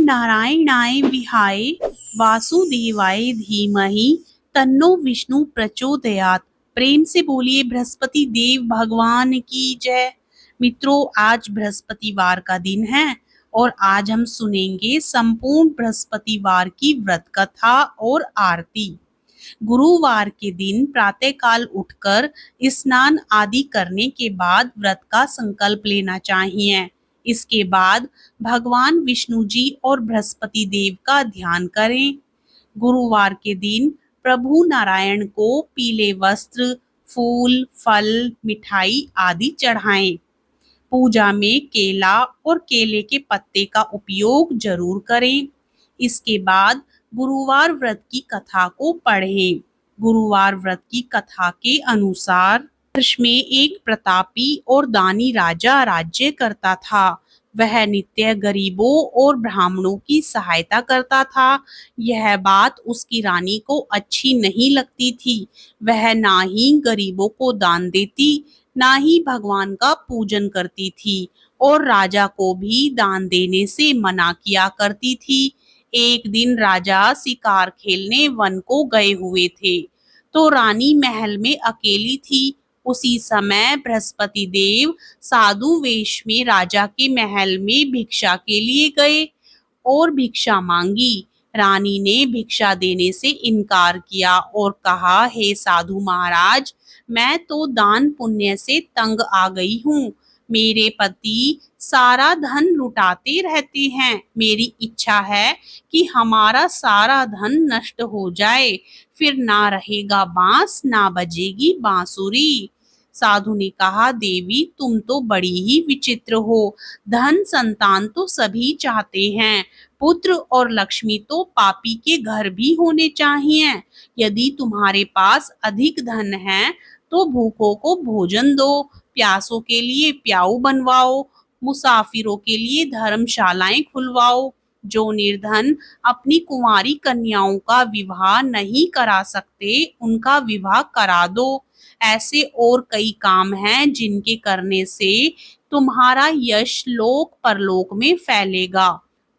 नारायणाय विहाय वासुदेवाय धीमहि तन्नो विष्णु प्रचोदयात्। प्रेम से बोलिए बृहस्पति देव भगवान की जय। मित्रों, आज बृहस्पतिवार का दिन है और आज हम सुनेंगे संपूर्ण बृहस्पतिवार की व्रत कथा और आरती। गुरुवार के दिन प्रातःकाल उठकर स्नान आदि करने के बाद व्रत का संकल्प लेना चाहिए। इसके बाद भगवान विष्णु जी और बृहस्पति देव का ध्यान करें। गुरुवार के दिन प्रभु नारायण को पीले वस्त्र, फूल, फल, मिठाई आदि चढ़ाएं। पूजा में केला और केले के पत्ते का उपयोग जरूर करें। इसके बाद गुरुवार व्रत की कथा को पढ़ें। गुरुवार व्रत की कथा के अनुसार वर्ष में एक प्रतापी और दानी राजा राज्य करता था। वह नित्य गरीबों और ब्राह्मणों की सहायता करता था। यह बात उसकी रानी को अच्छी नहीं लगती थी। वह ना ही गरीबों को दान देती, ना ही भगवान का पूजन करती थी और राजा को भी दान देने से मना किया करती थी। एक दिन राजा शिकार खेलने वन को गए हुए थे, तो रानी महल में अकेली थी। उसी समय बृहस्पति देव साधु वेश में राजा के महल में भिक्षा के लिए गए और भिक्षा मांगी। रानी ने भिक्षा देने से इनकार किया और कहा, हे साधु महाराज, मैं तो दान पुण्य से तंग आ गई हूँ। मेरे पति सारा धन लुटाते रहते हैं। मेरी इच्छा है कि हमारा सारा धन नष्ट हो जाए, फिर ना रहेगा बांस, ना बजेगी बांसुरी। साधु ने कहा, देवी तुम तो बड़ी ही विचित्र हो। धन संतान तो सभी चाहते हैं, पुत्र और लक्ष्मी तो पापी के घर भी होने चाहिए। यदि तुम्हारे पास अधिक धन है तो भूखों को भोजन दो, प्यासों के लिए प्याऊ बनवाओ, मुसाफिरों के लिए धर्मशालाएं खुलवाओ। जो निर्धन अपनी कुंवारी कन्याओं का विवाह नहीं करा सकते, उनका विवाह करा दो। ऐसे और कई काम हैं जिनके करने से तुम्हारा यश लोक परलोक में फैलेगा।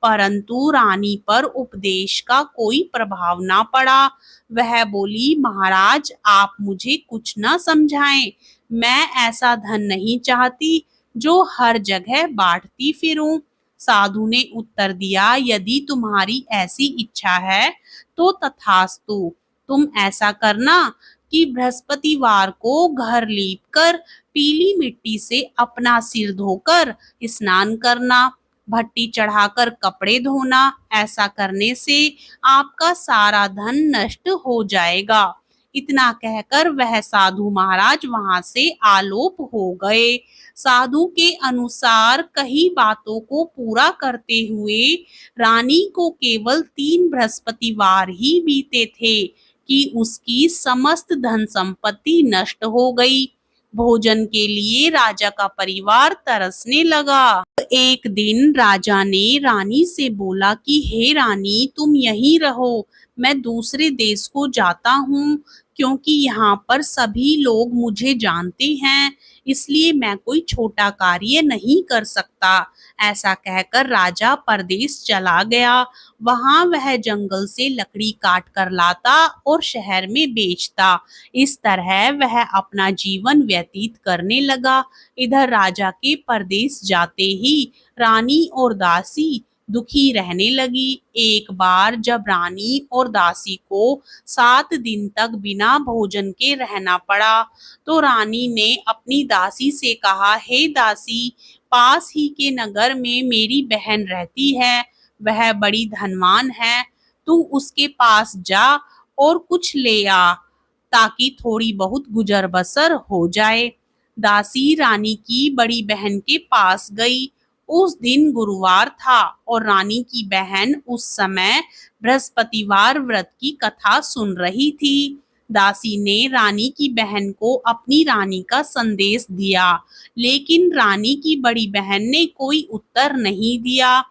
परंतु रानी पर उपदेश का कोई प्रभाव ना पड़ा। वह बोली, महाराज आप मुझे कुछ न समझाएं। मैं ऐसा धन नहीं चाहती जो हर जगह बांटती फिरूं। साधु ने उत्तर दिया, यदि तुम्हारी ऐसी इच्छा है तो तथास्तु। तुम ऐसा करना कि बृहस्पतिवार को घर लीप कर पीली मिट्टी से अपना सिर धोकर स्नान करना, भट्टी चढ़ाकर कपड़े धोना। ऐसा करने से आपका सारा धन नष्ट हो जाएगा। इतना कहकर वह साधु महाराज वहां से आलोप हो गए। साधु के अनुसार कही बातों को पूरा करते हुए रानी को केवल 3 बृहस्पतिवार ही बीते थे कि उसकी समस्त धन संपत्ति नष्ट हो गई। भोजन के लिए राजा का परिवार तरसने लगा। एक दिन राजा ने रानी से बोला कि हे रानी, तुम यहीं रहो, मैं दूसरे देश को जाता हूँ, क्योंकि यहाँ पर सभी लोग मुझे जानते हैं, इसलिए मैं कोई छोटा कार्य नहीं कर सकता। ऐसा कहकर राजा परदेश चला गया। वहां वह जंगल से लकड़ी काट कर लाता और शहर में बेचता। इस तरह वह अपना जीवन व्यतीत करने लगा। इधर राजा के परदेश जाते ही रानी और दासी दुखी रहने लगी। एक बार जब रानी और दासी को 7 दिन तक बिना भोजन के रहना पड़ा, तो रानी ने अपनी दासी से कहा, हे दासी, पास ही के नगर में मेरी बहन रहती है, वह बड़ी धनवान है, तू उसके पास जा और कुछ ले आ, ताकि थोड़ी बहुत गुजर बसर हो जाए। दासी रानी की बड़ी बहन के पास गई। उस दिन गुरुवार था और रानी की बहन उस समय बृहस्पतिवार व्रत की कथा सुन रही थी। दासी ने रानी की बहन को अपनी रानी का संदेश दिया, लेकिन रानी की बड़ी बहन ने कोई उत्तर नहीं दिया।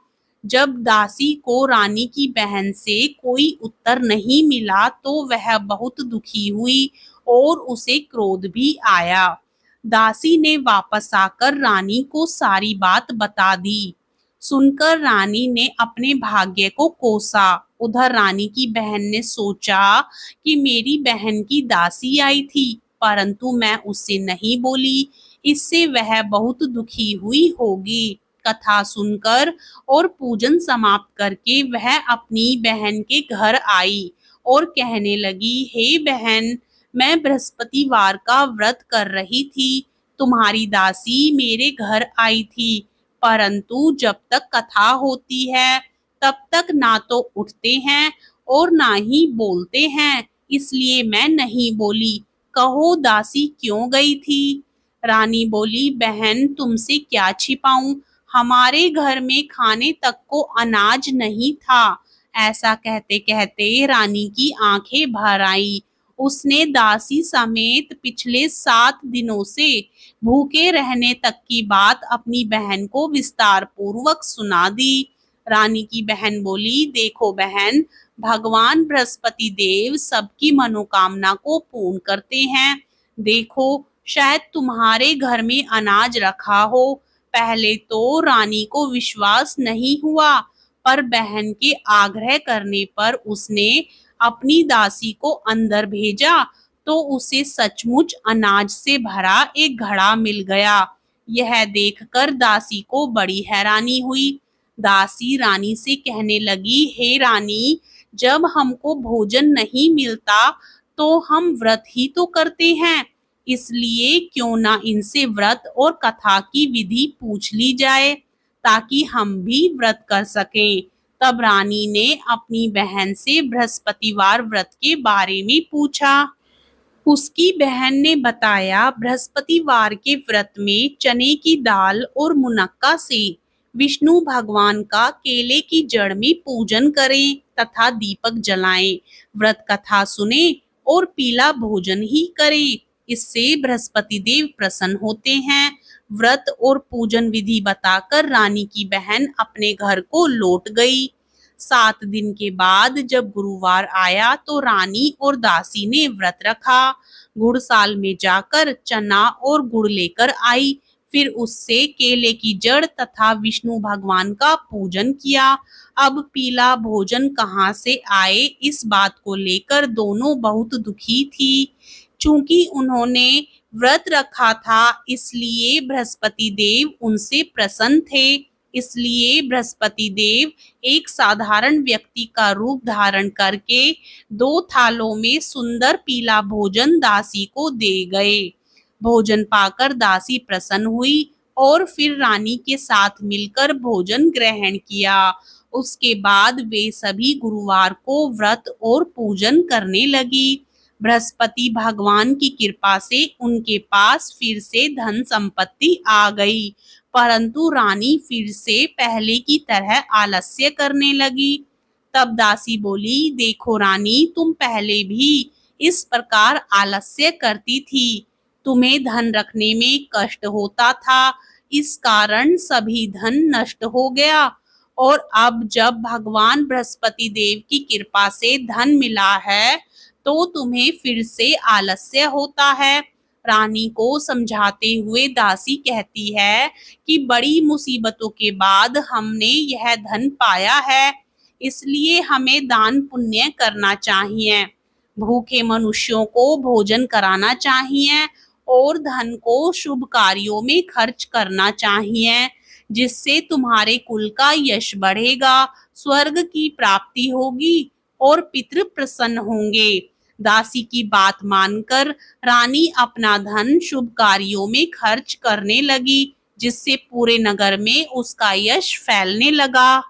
जब दासी को रानी की बहन से कोई उत्तर नहीं मिला तो वह बहुत दुखी हुई और उसे क्रोध भी आया। दासी ने वापस आकर रानी को सारी बात बता दी। सुनकर रानी ने अपने भाग्य को कोसा। उधर रानी की बहन ने सोचा कि मेरी बहन की दासी आई थी, परंतु मैं उससे नहीं बोली, इससे वह बहुत दुखी हुई होगी। कथा सुनकर और पूजन समाप्त करके वह अपनी बहन के घर आई और कहने लगी, हे बहन, मैं बृहस्पतिवार का व्रत कर रही थी, तुम्हारी दासी मेरे घर आई थी, परंतु जब तक कथा होती है तब तक ना तो उठते हैं और ना ही बोलते हैं, इसलिए मैं नहीं बोली। कहो दासी क्यों गई थी? रानी बोली, बहन तुमसे क्या छिपाऊं, हमारे घर में खाने तक को अनाज नहीं था। ऐसा कहते कहते रानी की आंखें भर आई। उसने दासी समेत पिछले 7 दिनों से भूखे रहने तक की बात अपनी बहन को विस्तार पूर्वक सुना दी। रानी की बहन बोली, देखो बहन, भगवान बृहस्पति देव सबकी मनोकामना को पूर्ण करते हैं। देखो, शायद तुम्हारे घर में अनाज रखा हो। पहले तो रानी को विश्वास नहीं हुआ, पर बहन के आग्रह करने पर उसने अपनी दासी को अंदर भेजा तो उसे सचमुच अनाज से भरा एक घड़ा मिल गया। यह देखकर दासी को बड़ी हैरानी हुई। दासी रानी से कहने लगी, हे रानी, जब हमको भोजन नहीं मिलता तो हम व्रत ही तो करते हैं, इसलिए क्यों ना इनसे व्रत और कथा की विधि पूछ ली जाए ताकि हम भी व्रत कर सकें। तब रानी ने अपनी बहन से बृहस्पतिवार व्रत के बारे में पूछा। उसकी बहन ने बताया, बृहस्पतिवार के व्रत में चने की दाल और मुनक्का से विष्णु भगवान का केले की जड़ में पूजन करें तथा दीपक जलाएं, व्रत कथा सुने और पीला भोजन ही करें, इससे बृहस्पति देव प्रसन्न होते हैं। व्रत और पूजन विधि बताकर रानी की बहन अपने घर को लौट गई। 7 दिन के बाद जब गुरुवार आया तो रानी और दासी ने व्रत रखा। गुड़साल में जाकर चना और गुड़ लेकर आई, फिर उससे केले की जड़ तथा विष्णु भगवान का पूजन किया। अब पीला भोजन कहाँ से आए, इस बात को लेकर दोनों बहुत दुखी थी। चूंकि उन्होंने व्रत रखा था, इसलिए बृहस्पति देव उनसे प्रसन्न थे। इसलिए बृहस्पति देव एक साधारण व्यक्ति का रूप धारण करके 2 थालों में सुंदर पीला भोजन दासी को दे गए। भोजन पाकर दासी प्रसन्न हुई और फिर रानी के साथ मिलकर भोजन ग्रहण किया। उसके बाद वे सभी गुरुवार को व्रत और पूजन करने लगी। बृहस्पति भगवान की कृपा से उनके पास फिर से धन संपत्ति आ गई, परंतु रानी फिर से पहले की तरह आलस्य करने लगी। तब दासी बोली, देखो रानी, तुम पहले भी इस प्रकार आलस्य करती थी, तुम्हें धन रखने में कष्ट होता था, इस कारण सभी धन नष्ट हो गया, और अब जब भगवान बृहस्पति देव की कृपा से धन मिला है तो तुम्हें फिर से आलस्य होता है। रानी को समझाते हुए दासी कहती है कि बड़ी मुसीबतों के बाद हमने यह धन पाया है, इसलिए हमें दान पुण्य करना चाहिए, भूखे मनुष्यों को भोजन कराना चाहिए और धन को शुभ कार्यों में खर्च करना चाहिए, जिससे तुम्हारे कुल का यश बढ़ेगा, स्वर्ग की प्राप्ति होगी और पितृ प्रसन्न होंगे। दासी की बात मानकर रानी अपना धन शुभ कार्यों में खर्च करने लगी, जिससे पूरे नगर में उसका यश फैलने लगा।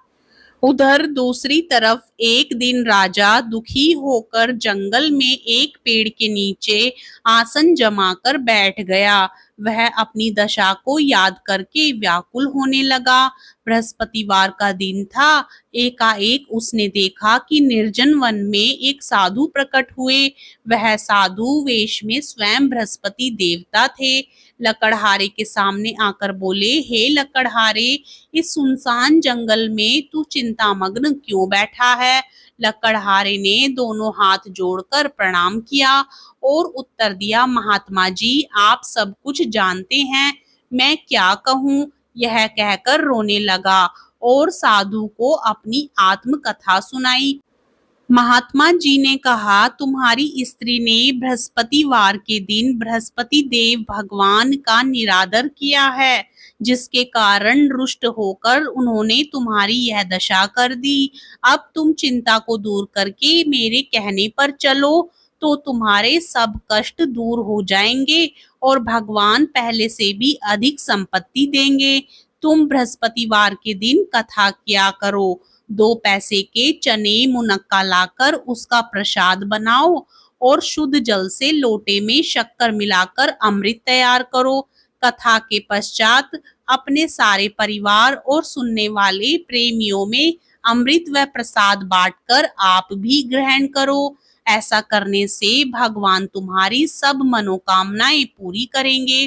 उधर दूसरी तरफ एक दिन राजा दुखी होकर जंगल में एक पेड़ के नीचे आसन जमाकर बैठ गया। वह अपनी दशा को याद करके व्याकुल होने लगा। बृहस्पतिवार का दिन था। एकाएक उसने देखा कि निर्जन वन में एक साधु प्रकट हुए। वह साधु वेश में स्वयं बृहस्पति देवता थे। लकड़हारे के सामने आकर बोले, हे लकड़हारे, इस सुनसान जंगल में तू चिंतामग्न क्यों बैठा है? लकड़हारे ने दोनों हाथ जोड़कर प्रणाम किया और उत्तर दिया, महात्मा जी, आप सब कुछ जानते हैं, मैं क्या कहूँ? यह कहकर रोने लगा और साधु को अपनी आत्मकथा सुनाई। महात्मा जी ने कहा, तुम्हारी स्त्री ने बृहस्पतिवार के दिन बृहस्पति देव भगवान का निरादर किया है, जिसके कारण रुष्ट होकर उन्होंने तुम्हारी यह दशा कर दी। अब तुम चिंता को दूर करके मेरे कहने पर चलो, तो तुम्हारे सब कष्ट दूर हो जाएंगे और भगवान पहले से भी अधिक संपत्ति देंगे। तुम बृहस्पतिवार के दिन कथा किया करो। 2 पैसे के चने मुनक्का लाकर उसका प्रसाद बनाओ और शुद्ध जल से लोटे में शक्कर मिलाकर अमृत तैयार करो। कथा के पश्चात अपने सारे परिवार और सुनने वाले प्रेमियों में अमृत व प्रसाद बांटकर आप भी ग्रहण करो। ऐसा करने से भगवान तुम्हारी सब मनोकामनाएं पूरी करेंगे।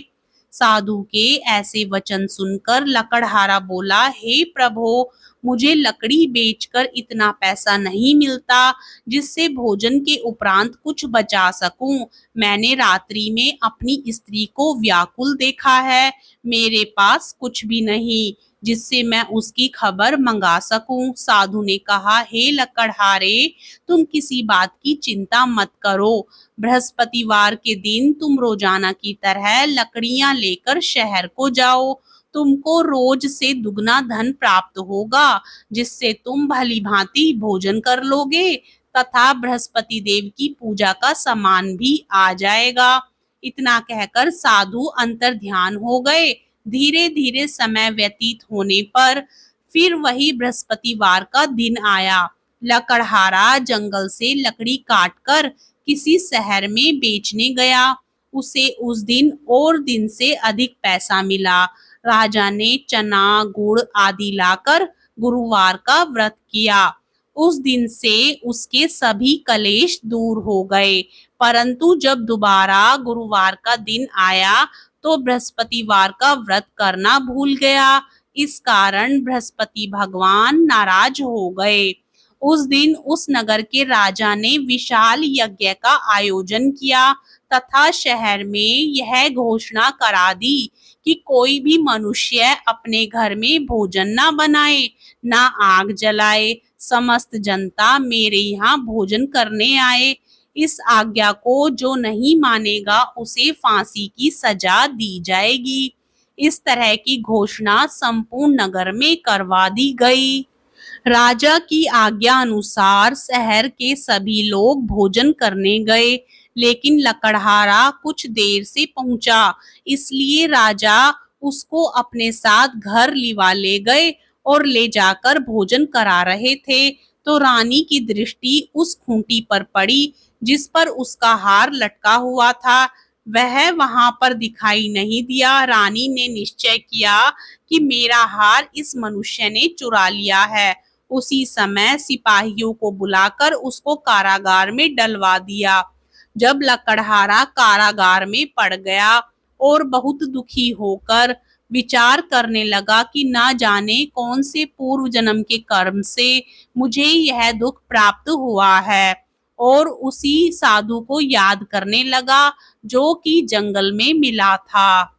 साधु के ऐसे वचन सुनकर लकड़हारा बोला, हे प्रभो, मुझे लकड़ी बेचकर इतना पैसा नहीं मिलता जिससे भोजन के उपरांत कुछ बचा सकूं। मैंने रात्रि में अपनी स्त्री को व्याकुल देखा है। मेरे पास कुछ भी नहीं जिससे मैं उसकी खबर मंगा सकूं। साधु ने कहा, हे लकड़हारे, तुम किसी बात की चिंता मत करो। बृहस्पतिवार के दिन तुम रोजाना की तरह लकड़ियां लेकर शहर को जाओ। तुमको रोज से दुगना धन प्राप्त होगा, जिससे तुम भली भांति भोजन कर लोगे तथा बृहस्पति देव की पूजा का सामान भी आ जाएगा। इतना कहकर साधु अंतर ध्यान हो गए। धीरे धीरे समय व्यतीत होने पर फिर वही बृहस्पतिवार का दिन आया। लकड़हारा जंगल से लकड़ी काटकर किसी शहर में बेचने गया। उसे उस दिन और दिन से अधिक पैसा मिला। राजा ने चना, गुड़ आदि लाकर गुरुवार का व्रत किया। उस दिन से उसके सभी कलेश दूर हो गए। परंतु जब दोबारा गुरुवार का दिन आया तो बृहस्पतिवार का व्रत करना भूल गया। इस कारण बृहस्पति भगवान नाराज हो गए। उस दिन उस नगर के राजा ने विशाल यज्ञ का आयोजन किया तथा शहर में यह घोषणा करा दी कि कोई भी मनुष्य अपने घर में भोजन न बनाए, न आग जलाए। समस्त जनता मेरे यहाँ भोजन करने आए। इस आज्ञा को जो नहीं मानेगा उसे फांसी की सजा दी जाएगी। इस तरह की घोषणा संपूर्ण नगर में करवा दी गई। राजा की आज्ञा अनुसार शहर के सभी लोग भोजन करने गए, लेकिन लकड़हारा कुछ देर से पहुंचा, इसलिए राजा उसको अपने साथ घर लिवा ले गए और ले जाकर भोजन करा रहे थे तो रानी की दृष्टि उस खूंटी पर पड़ी जिस पर उसका हार लटका हुआ था। वह वहां पर दिखाई नहीं दिया। रानी ने निश्चय किया कि मेरा हार इस मनुष्य ने चुरा लिया है। उसी समय सिपाहियों को बुलाकर उसको कारागार में डलवा दिया। जब लकड़हारा कारागार में पड़ गया और बहुत दुखी होकर विचार करने लगा कि ना जाने कौन से पूर्व जन्म के कर्म से मुझे यह दुख प्राप्त हुआ है, और उसी साधु को याद करने लगा जो कि जंगल में मिला था।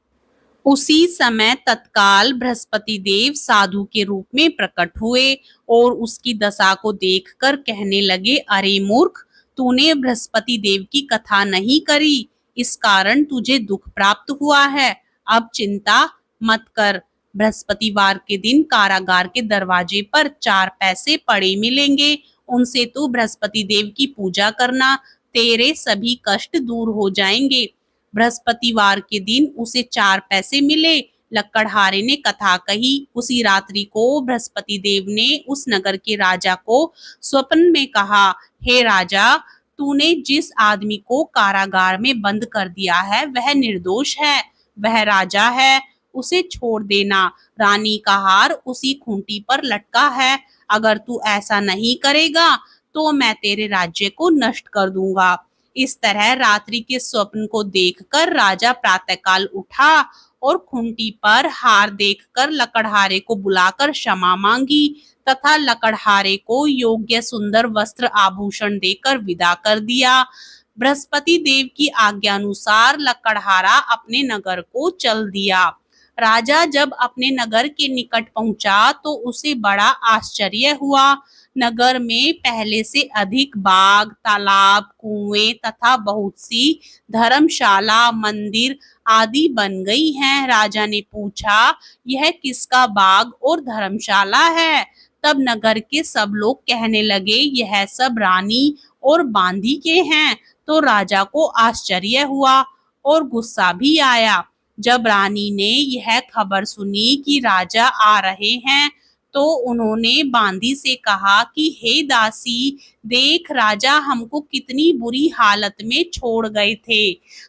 उसी समय तत्काल बृहस्पति देव साधु के रूप में प्रकट हुए और उसकी दशा को देखकर कहने लगे, अरे मूर्ख, तूने बृहस्पति देव की कथा नहीं करी, इस कारण तुझे दुख प्राप्त हुआ है। अब चिंता मत कर। बृहस्पतिवार के दिन कारागार के दरवाजे पर 4 पैसे पड़े मिलेंगे, उनसे तू बृहस्पति देव की पूजा करना, तेरे सभी कष्ट दूर हो जाएंगे। बृहस्पतिवार के दिन उसे 4 पैसे मिले। लकड़हारे ने कथा कही। उसी रात्रि को बृहस्पति देव ने उस नगर के राजा को स्वप्न में कहा, हे राजा, तूने जिस आदमी को कारागार में बंद कर दिया है वह निर्दोष है, वह राजा है, उसे छोड़ देना। रानी का हार उसी खूंटी पर लटका है। अगर तू ऐसा नहीं करेगा तो मैं तेरे राज्य को नष्ट कर दूंगा। इस तरह रात्रि के स्वप्न को देखकर राजा प्रातःकाल उठा और खूंटी पर हार देखकर लकड़हारे को बुलाकर क्षमा मांगी तथा लकड़हारे को योग्य सुंदर वस्त्र आभूषण देकर विदा कर दिया। बृहस्पति देव की आज्ञानुसार लकड़हारा अपने नगर को चल दिया। राजा जब अपने नगर के निकट पहुंचा तो उसे बड़ा आश्चर्य हुआ। नगर में पहले से अधिक बाग, तालाब, कुएं तथा बहुत सी धर्मशाला, मंदिर आदि बन गई हैं। राजा ने पूछा, यह किसका बाग और धर्मशाला है? तब नगर के सब लोग कहने लगे, यह सब रानी और बांदी के हैं। तो राजा को आश्चर्य हुआ और गुस्सा भी आया। जब रानी ने यह खबर सुनी कि राजा आ रहे हैं, तो उन्होंने बांदी से कहा कि हे दासी, देख राजा हमको कितनी बुरी हालत में छोड़ गए थे।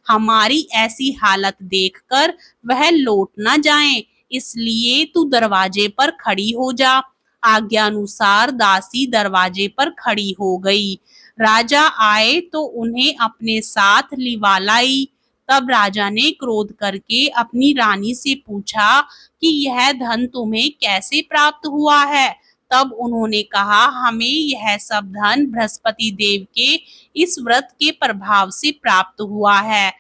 हमारी ऐसी हालत देखकर वह लौट न जाएं, इसलिए तू दरवाजे पर खड़ी हो जा। आज्ञानुसार दासी दरवाजे पर खड़ी हो गई। राजा आए तो उन्हें अपने साथ लिवा लाई। तब राजा ने क्रोध करके अपनी रानी से पूछा कि यह धन तुम्हें कैसे प्राप्त हुआ है? तब उन्होंने कहा, हमें यह सब धन बृहस्पति देव के इस व्रत के प्रभाव से प्राप्त हुआ है।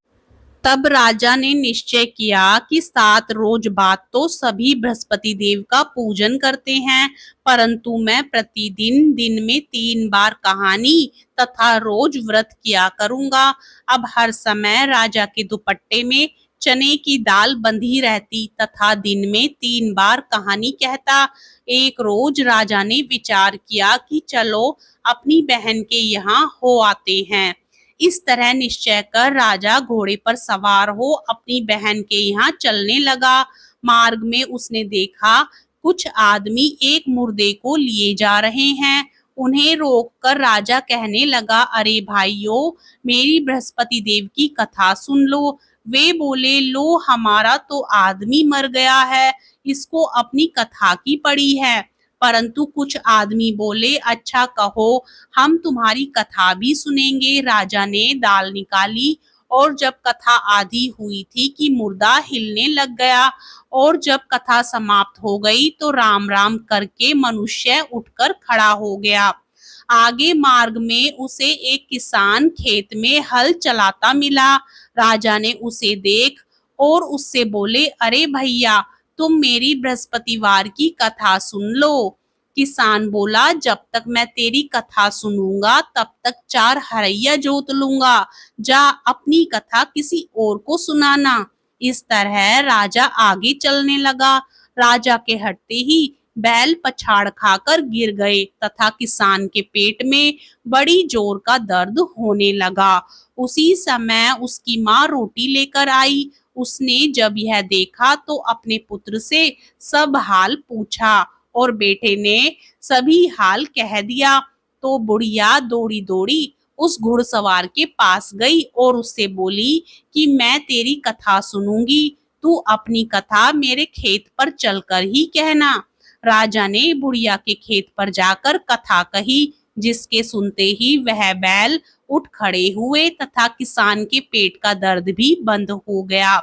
तब राजा ने निश्चय किया कि 7 रोज बाद तो सभी बृहस्पति देव का पूजन करते हैं, परंतु मैं प्रतिदिन दिन में 3 बार कहानी तथा रोज व्रत किया करूंगा। अब हर समय राजा के दुपट्टे में चने की दाल बंधी रहती तथा दिन में 3 बार कहानी कहता। एक रोज राजा ने विचार किया कि चलो अपनी बहन के यहाँ हो आते हैं। इस तरह निश्चय कर राजा घोड़े पर सवार हो अपनी बहन के यहाँ चलने लगा। मार्ग में उसने देखा कुछ आदमी एक मुर्दे को लिए जा रहे हैं। उन्हें रोककर राजा कहने लगा, अरे भाइयों, मेरी बृहस्पति देव की कथा सुन लो। वे बोले, लो हमारा तो आदमी मर गया है, इसको अपनी कथा की पड़ी है। परंतु कुछ आदमी बोले, अच्छा कहो, हम तुम्हारी कथा भी सुनेंगे। राजा ने दाल निकाली और जब कथा आधी हुई थी कि मुर्दा हिलने लग गया, और जब कथा समाप्त हो गई तो राम राम करके मनुष्य उठकर खड़ा हो गया। आगे मार्ग में उसे एक किसान खेत में हल चलाता मिला। राजा ने उसे देख और उससे बोले, अरे भैया, तुम मेरी बृहस्पतिवार की कथा सुन लो। किसान बोला, जब तक मैं तेरी कथा सुनूंगा तब तक 4 हरैया जोत लूंगा। जा अपनी कथा किसी और को सुनाना। इस तरह राजा आगे चलने लगा। राजा के हटते ही बैल पछाड़ खाकर गिर गए तथा किसान के पेट में बड़ी जोर का दर्द होने लगा। उसी समय उसकी माँ रोटी लेकर आई। उसने जब यह देखा तो अपने पुत्र से सब हाल पूछा और बेटे ने सभी हाल कह दिया। तो बुढ़िया दौड़ी दौड़ी उस घुड़सवार के पास गई और उससे बोली कि मैं तेरी कथा सुनूंगी, तू अपनी कथा मेरे खेत पर चलकर ही कहना। राजा ने बुढ़िया के खेत पर जाकर कथा कही, जिसके सुनते ही वह बैल उठ खड़े हुए तथा किसान के पेट का दर्द भी बंद हो गया।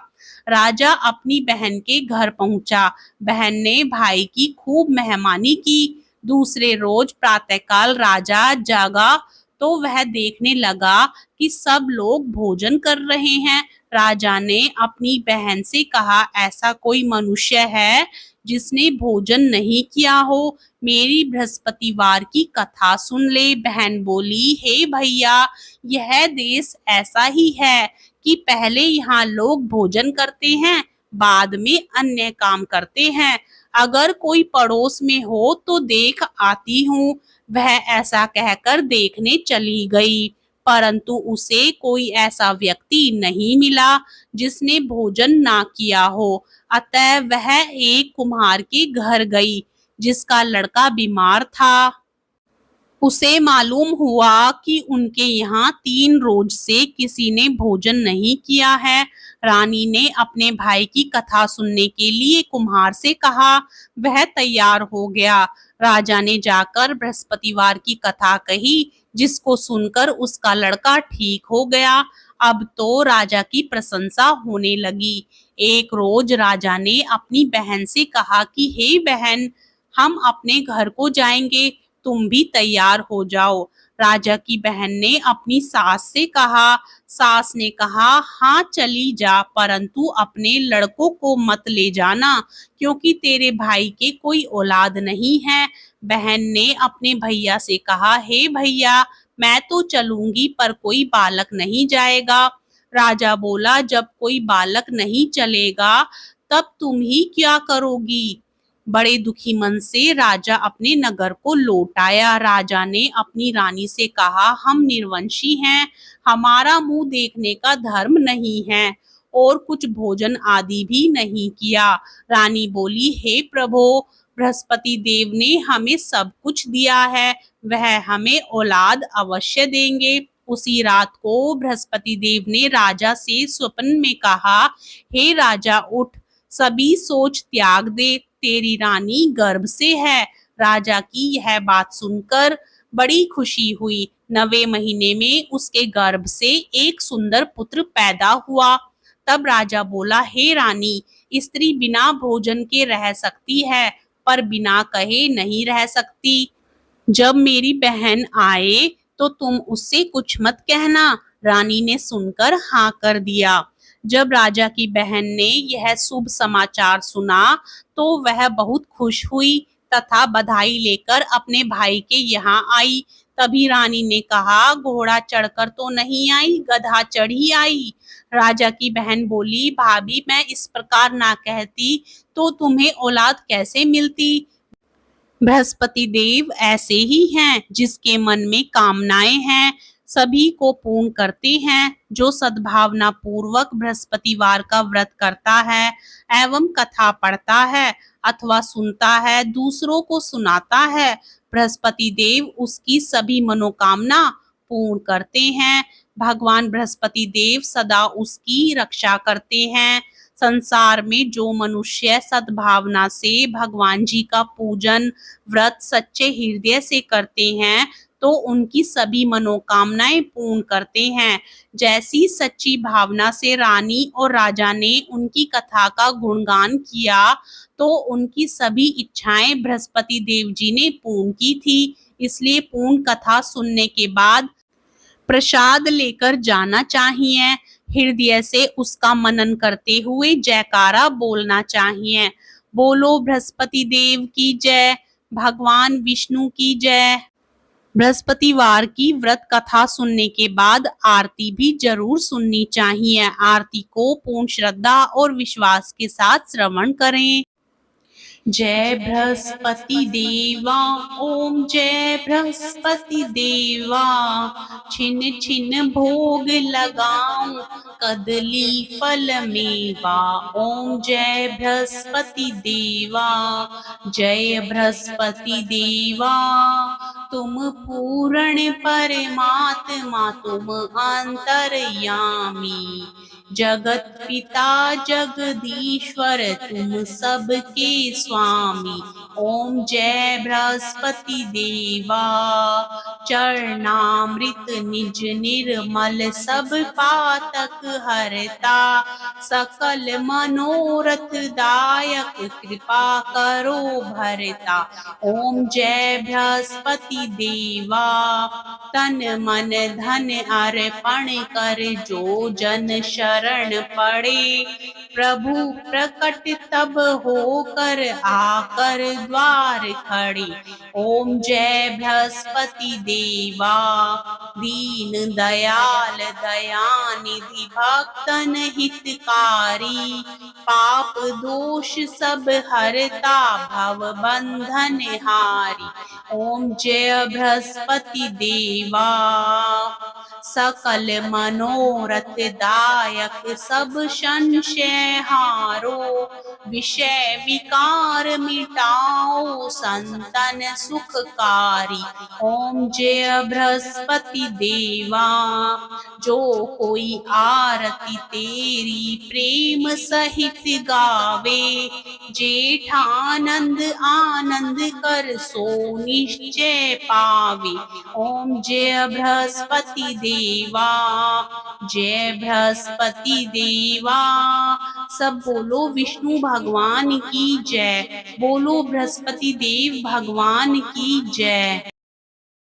राजा अपनी बहन के घर पहुंचा। बहन ने भाई की खूब मेहमानी की। दूसरे रोज प्रातःकाल राजा जागा तो वह देखने लगा कि सब लोग भोजन कर रहे हैं। राजा ने अपनी बहन से कहा, ऐसा कोई मनुष्य है जिसने भोजन नहीं किया हो? मेरी बृहस्पतिवार की कथा सुन ले। बहन बोली, हे भैया, यह देश ऐसा ही है कि पहले यहाँ लोग भोजन करते हैं, बाद में अन्य काम करते हैं। अगर कोई पड़ोस में हो तो देख आती हूँ। वह ऐसा कहकर देखने चली गई, परंतु उसे कोई ऐसा व्यक्ति नहीं मिला जिसने भोजन ना किया हो। अतः वह एक कुम्हार के घर गई जिसका लड़का बीमार था। उसे मालूम हुआ कि उनके यहाँ 3 रोज से किसी ने भोजन नहीं किया है। रानी ने अपने भाई की कथा सुनने के लिए कुम्हार से कहा। वह तैयार हो गया। राजा ने जाकर बृहस्पतिवार की कथा कही, जिसको सुनकर उसका लड़का ठीक हो गया। अब तो राजा की प्रशंसा होने लगी। एक रोज राजा ने अपनी बहन से कहा कि हे बहन, हम अपने घर को जाएंगे, तुम भी तैयार हो जाओ। राजा की बहन ने अपनी सास से कहा। सास ने कहा, हाँ चली जा, परंतु अपने लड़कों को मत ले जाना, क्योंकि तेरे भाई के कोई औलाद नहीं है। बहन ने अपने भैया से कहा, हे भैया, मैं तो चलूंगी पर कोई बालक नहीं जाएगा। राजा बोला, जब कोई बालक नहीं चलेगा तब तुम ही क्या करोगी। बड़े दुखी मन से राजा अपने नगर को लौट आया। राजा ने अपनी रानी से कहा, हम निर्वंशी हैं, हमारा मुंह देखने का धर्म नहीं है, और कुछ भोजन आदि भी नहीं किया। रानी बोली, हे प्रभु, बृहस्पति देव ने हमें सब कुछ दिया है, वह हमें औलाद अवश्य देंगे। उसी रात को बृहस्पति देव ने राजा से स्वप्न में कहा, हे राजा उठ, सभी सोच त्याग दे, तेरी रानी गर्भ से है। राजा की यह बात सुनकर बड़ी खुशी हुई। 9वें महीने में उसके गर्भ से एक सुंदर पुत्र पैदा हुआ। तब राजा बोला, हे रानी, स्त्री बिना भोजन के रह सकती है, पर बिना कहे नहीं रह सकती। जब मेरी बहन आए तो तुम उससे कुछ मत कहना। रानी ने सुनकर हाँ कर दिया। जब राजा की बहन ने यह शुभ समाचार सुना तो वह बहुत खुश हुई तथा बधाई लेकर अपने भाई के यहाँ आई। तभी रानी ने कहा, घोड़ा चढ़कर तो नहीं आई, गधा चढ़ी आई। राजा की बहन बोली, भाभी, मैं इस प्रकार ना कहती तो तुम्हें औलाद कैसे मिलती। बृहस्पति देव ऐसे ही हैं, जिसके मन में कामनाएं हैं सभी को पूर्ण करते हैं। जो सद्भावना पूर्वक बृहस्पतिवार का व्रत करता है एवं कथा पढ़ता है अथवा सुनता है, दूसरों को सुनाता है, बृहस्पति देव उसकी सभी मनोकामना पूर्ण करते हैं। भगवान बृहस्पति देव सदा उसकी रक्षा करते हैं। संसार में जो मनुष्य सद्भावना से भगवान जी का पूजन व्रत सच्चे हृदय से करते हैं तो उनकी सभी मनोकामनाएं पूर्ण करते हैं। जैसी सच्ची भावना से रानी और राजा ने उनकी कथा का गुणगान किया तो उनकी सभी इच्छाएं बृहस्पति देव जी ने पूर्ण की थी। इसलिए पूर्ण कथा सुनने के बाद प्रसाद लेकर जाना चाहिए। हृदय से उसका मनन करते हुए जयकारा बोलना चाहिए। बोलो बृहस्पति देव की जय, भगवान विष्णु की जय। बृहस्पतिवार की व्रत कथा सुनने के बाद आरती भी जरूर सुननी चाहिए। आरती को पूर्ण श्रद्धा और विश्वास के साथ श्रवण करें। जय बृहस्पति देवा, ओम जय बृहस्पति देवा, छिन छिन भोग लगाऊं कदली फल मेवा। ओम जय बृहस्पति देवा, जय बृहस्पति देवा, तुम पूर्ण परमात्मा, तुम अंतर्यामी, जगत पिता जगदीश्वर, तुम सबके स्वामी। ओम जय बृहस्पति देवा, चरणामृत निज निर्मल, सब पातक हरता, सकल मनोरथ दायक, कृपा करो भरता। ओम जय बृहस्पति देवा, तन मन धन अर्पण कर, जो जन शरण पड़े, प्रभु प्रकट तब होकर आकर द्वार खड़े। ओम जय बृहस्पति देवा, दीन दयाल दयानिधि, भक्तन हितकारी, पाप दोष सब हरता, भव बंधन हारी। ओम जय बृहस्पति देवा, सकल मनोरथ दायक, सब संशय हारो, विषय विकार मिटाओ, संतन सुखकारी। ओम जय बृहस्पति देवा, जो कोई आरती तेरी प्रेम सहित गावे, जेठानंद आनंद कर सो निश्चय पावे। ओम जय बृहस्पति देवा, जय बृहस्पति देवा। सब बोलो विष्णु भगवान की जय, बोलो बृहस्पति देव भगवान की जय।